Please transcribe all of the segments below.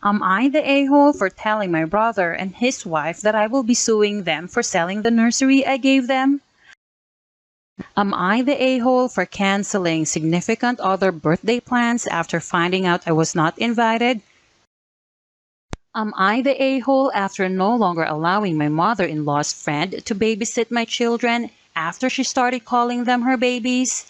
Am I the a-hole for telling my brother and his wife that I will be suing them for selling the nursery I gave them? Am I the a-hole for canceling significant other birthday plans after finding out I was not invited? Am I the a-hole after no longer allowing my mother-in-law's friend to babysit my children after she started calling them her babies?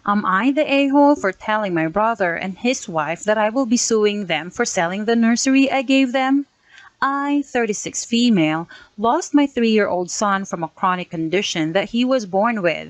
Am I the a-hole for telling my brother and his wife that I will be suing them for selling the nursery I gave them? I, 36 female, lost my 3-year-old son from a chronic condition that he was born with.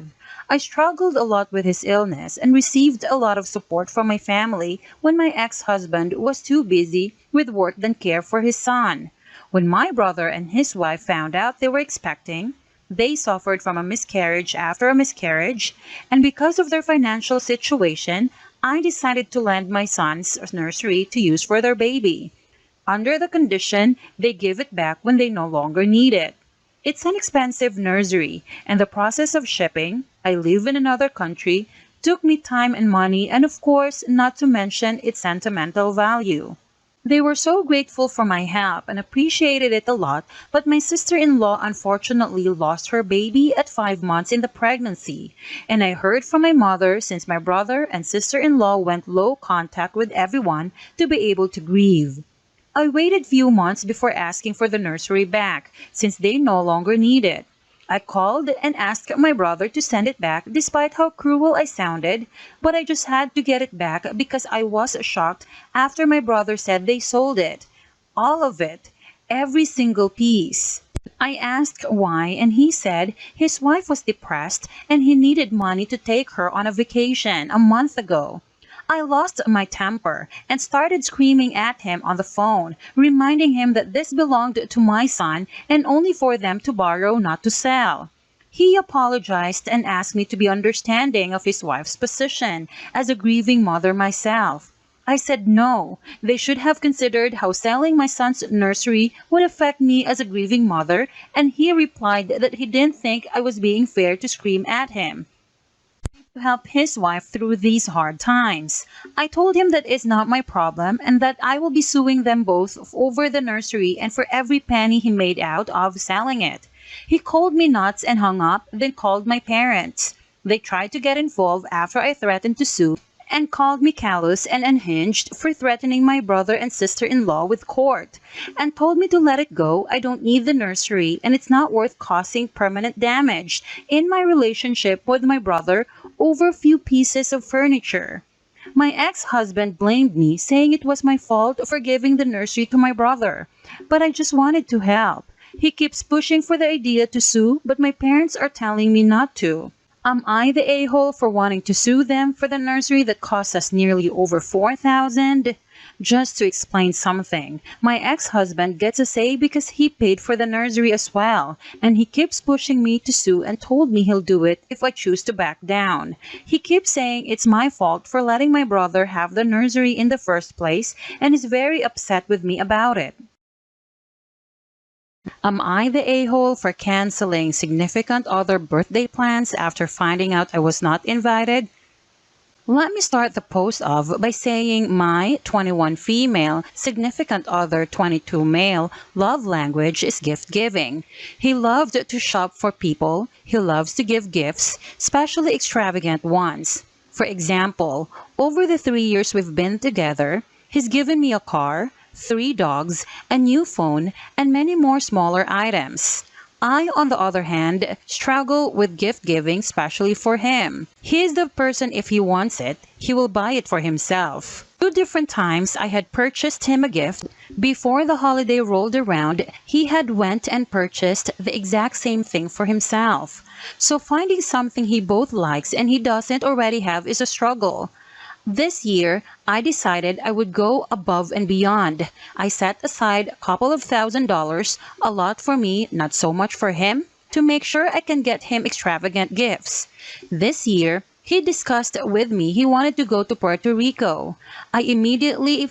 I struggled a lot with his illness and received a lot of support from my family when my ex-husband was too busy with work than care for his son. When my brother and his wife found out they were expecting, they suffered from a miscarriage after a miscarriage, and because of their financial situation, I decided to lend my son's nursery to use for their baby. Under the condition, they give it back when they no longer need it. It's an expensive nursery, and the process of shipping, I live in another country, took me time and money, and of course, not to mention its sentimental value. They were so grateful for my help and appreciated it a lot, but my sister-in-law unfortunately lost her baby at 5 months in the pregnancy, and I heard from my mother since my brother and sister-in-law went low contact with everyone to be able to grieve. I waited few months before asking for the nursery back, since they no longer need it. I called and asked my brother to send it back despite how cruel I sounded, but I just had to get it back because I was shocked after my brother said they sold it. All of it. Every single piece. I asked why, and he said his wife was depressed and he needed money to take her on a vacation a month ago. I lost my temper and started screaming at him on the phone, reminding him that this belonged to my son and only for them to borrow, not to sell. He apologized and asked me to be understanding of his wife's position as a grieving mother myself. I said no, they should have considered how selling my son's nursery would affect me as a grieving mother, and he replied that he didn't think I was being fair to scream at him to help his wife through these hard times. I told him that it's not my problem and that I will be suing them both over the nursery and for every penny he made out of selling it. He called me nuts and hung up, then called my parents. They tried to get involved after I threatened to sue and called me callous and unhinged for threatening my brother and sister-in-law with court, and told me to let it go. I don't need the nursery and it's not worth causing permanent damage in my relationship with my brother over a few pieces of furniture. My ex-husband blamed me, saying it was my fault for giving the nursery to my brother, but I just wanted to help. He keeps pushing for the idea to sue, but my parents are telling me not to. Am I the a-hole for wanting to sue them for the nursery that cost us nearly over $4,000? Just to explain something, my ex-husband gets a say because he paid for the nursery as well, and he keeps pushing me to sue and told me he'll do it if I choose to back down. He keeps saying it's my fault for letting my brother have the nursery in the first place and is very upset with me about it. Am I the a-hole for canceling significant other birthday plans after finding out I was not invited? Let me start the post off by saying my 21 female, significant other 22 male love language is gift giving. He loved to shop for people. He loves to give gifts, especially extravagant ones. For example, over the 3 years we've been together, he's given me a car, 3 dogs, a new phone, and many more smaller items. I, on the other hand, struggle with gift giving, especially for him. He is the person if he wants it, he will buy it for himself. 2 different times I had purchased him a gift. Before the holiday rolled around, he had went and purchased the exact same thing for himself. So finding something he both likes and he doesn't already have is a struggle. This year, I decided I would go above and beyond. I set aside a couple of $1,000s, a lot for me, not so much for him, to make sure I can get him extravagant gifts. This year, he discussed with me he wanted to go to Puerto Rico. Immediately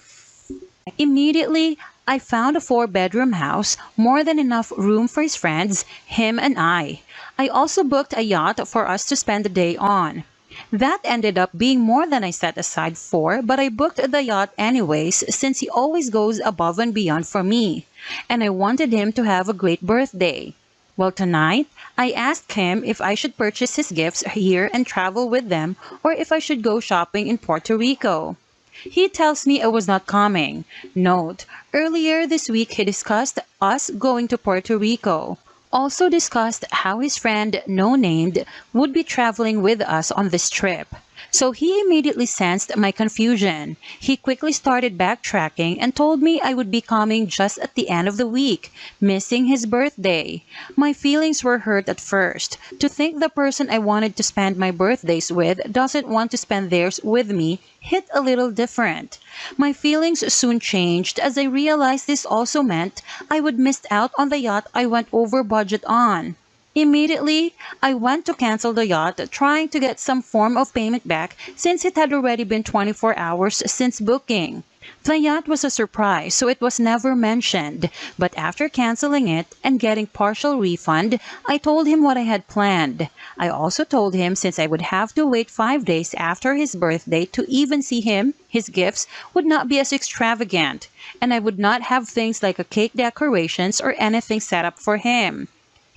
I found a 4-bedroom house, more than enough room for his friends, him and I. I also booked a yacht for us to spend the day on. That ended up being more than I set aside for, but I booked the yacht anyways since he always goes above and beyond for me, and I wanted him to have a great birthday. Well, tonight, I asked him if I should purchase his gifts here and travel with them, or if I should go shopping in Puerto Rico. He tells me I was not coming. Note, earlier this week he discussed us going to Puerto Rico. Also discussed how his friend, no named, would be traveling with us on this trip. So he immediately sensed my confusion. He quickly started backtracking and told me I would be coming just at the end of the week, missing his birthday. My feelings were hurt at first. To think the person I wanted to spend my birthdays with doesn't want to spend theirs with me hit a little different. My feelings soon changed as I realized this also meant I would miss out on the yacht I went over budget on. Immediately, I went to cancel the yacht, trying to get some form of payment back since it had already been 24 hours since booking. The yacht was a surprise, so it was never mentioned, but after canceling it and getting partial refund, I told him what I had planned. I also told him since I would have to wait 5 days after his birthday to even see him, his gifts would not be as extravagant, and I would not have things like a cake decorations or anything set up for him.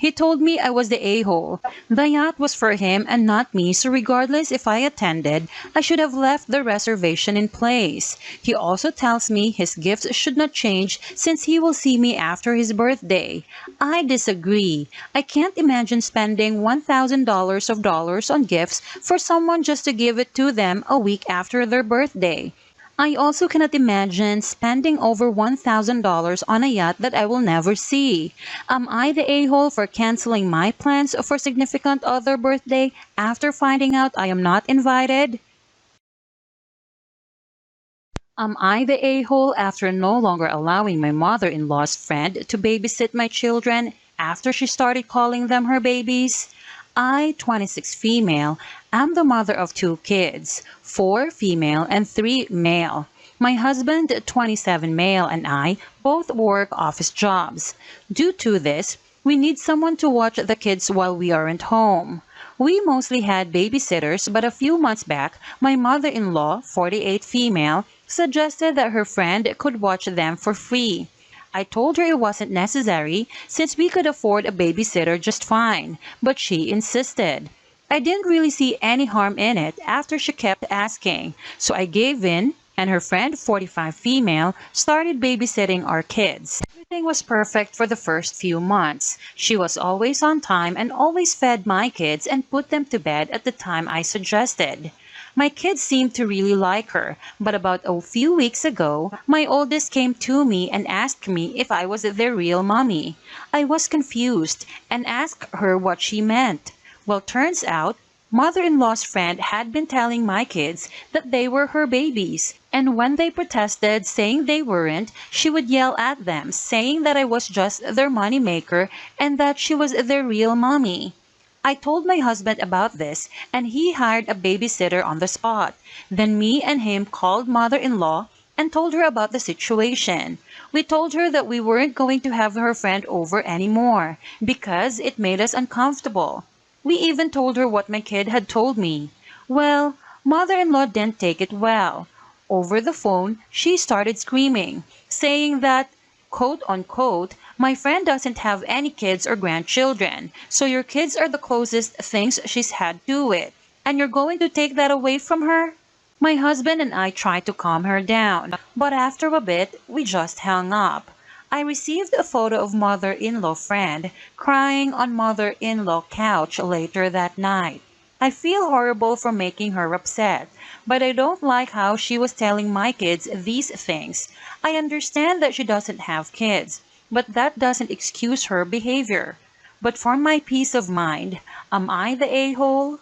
He told me I was the a-hole. The yacht was for him and not me, so regardless if I attended, I should have left the reservation in place. He also tells me his gifts should not change since he will see me after his birthday. I disagree. I can't imagine spending $1,000 of dollars on gifts for someone just to give it to them a week after their birthday. I also cannot imagine spending over $1,000 on a yacht that I will never see. Am I the a-hole for canceling my plans for significant other birthday after finding out I am not invited? Am I the a-hole after no longer allowing my mother-in-law's friend to babysit my children after she started calling them her babies? I, 26 female, am the mother of 2 kids, 4 female and 3 male. My husband, 27 male, and I both work office jobs. Due to this, we need someone to watch the kids while we aren't home. We mostly had babysitters, but a few months back, my mother-in-law, 48 female, suggested that her friend could watch them for free. I told her it wasn't necessary since we could afford a babysitter just fine, but she insisted. I didn't really see any harm in it after she kept asking, so I gave in, and her friend, 45 female, started babysitting our kids. Everything was perfect for the first few months. She was always on time and always fed my kids and put them to bed at the time I suggested. My kids seemed to really like her, but about a few weeks ago, my oldest came to me and asked me if I was their real mommy. I was confused and asked her what she meant. Well, turns out, mother-in-law's friend had been telling my kids that they were her babies, and when they protested saying they weren't, she would yell at them, saying that I was just their moneymaker and that she was their real mommy. I told my husband about this, and he hired a babysitter on the spot. Then me and him called mother-in-law and told her about the situation. We told her that we weren't going to have her friend over anymore because it made us uncomfortable. We even told her what my kid had told me. Well, mother-in-law didn't take it well. Over the phone, she started screaming, saying that, quote unquote, my friend doesn't have any kids or grandchildren, so your kids are the closest things she's had to it, and you're going to take that away from her? My husband and I tried to calm her down, but after a bit, we just hung up. I received a photo of mother-in-law friend crying on mother-in-law couch later that night. I feel horrible for making her upset, but I don't like how she was telling my kids these things. I understand that she doesn't have kids, but that doesn't excuse her behavior. But for my peace of mind, am I the a-hole?